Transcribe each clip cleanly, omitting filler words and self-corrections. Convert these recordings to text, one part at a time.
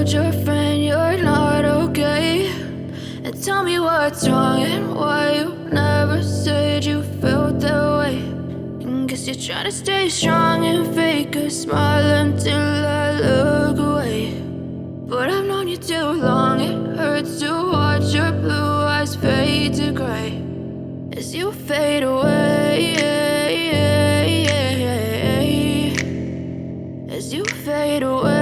told your friend you're not okay, and tell me what's wrong and why you never said you felt that way. And guess you're trying to stay strong and fake a smile until I look away. But I've known you too long, it hurts to watch your blue eyes fade to gray as you fade away, as you fade away.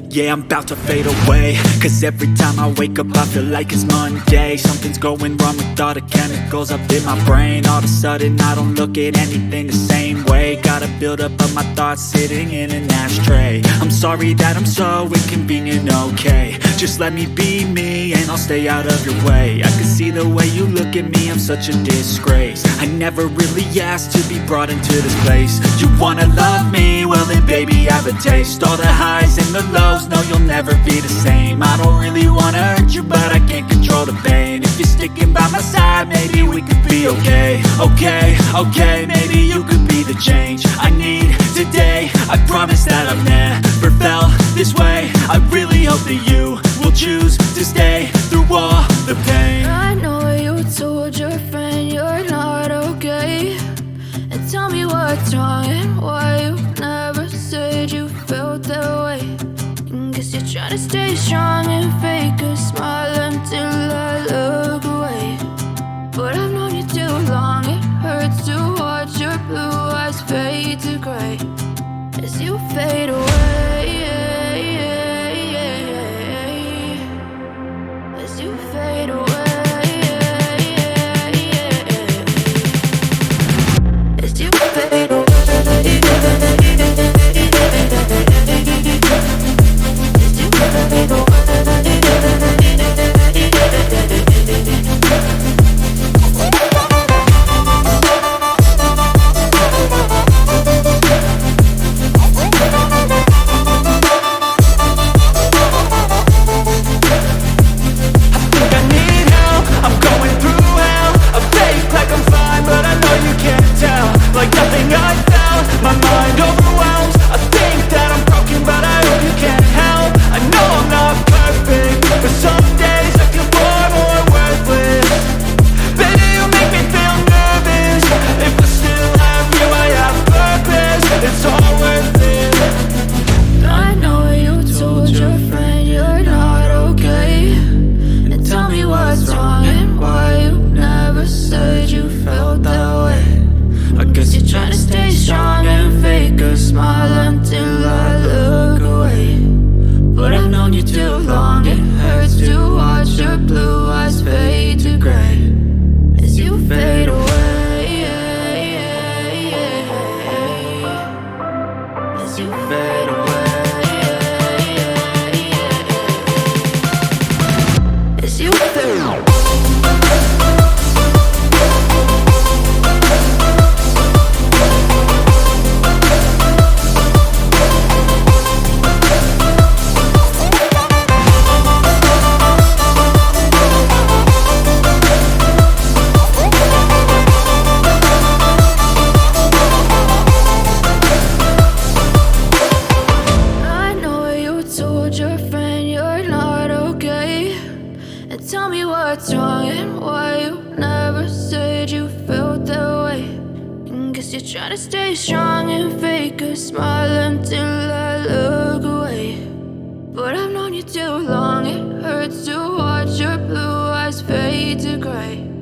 Yeah, I'm about to fade away, cause every time I wake up I feel like it's Monday. Something's going wrong with all the chemicals up in my brain. All of a sudden I don't look at anything the same way. Got a buildup of my thoughts sitting in an ashtray. I'm sorry that I'm so inconvenient, okay. Just let me be me and I'll stay out of your way. I can see the way you look at me, I'm such a disgrace. I never really asked to be brought into this place. You wanna love me? Well then baby, have a taste. All the highs and the lows, no, you'll never be the same. I don't really wanna hurt you, but I can't control the pain. If you're sticking by my side, maybe we could be okay. Okay, maybe you could be the change I need today. I promise that I've never felt this way. I really hope that you will choose to stay through all the pain. I know you told your friend you're not okay, and tell me what's wrong and why you never said you felt that way. And guess you're trying to stay strong and fake a smile until I look away. But I've known you too long, it hurts to watch your blue eyes fade to gray as you fade away, as you fade away. As you fade away. Tell me what's wrong and why you never said you felt that way. And guess you're trying to stay strong and fake a smile until I look away. But I've known you too long, it hurts to watch your blue eyes fade to gray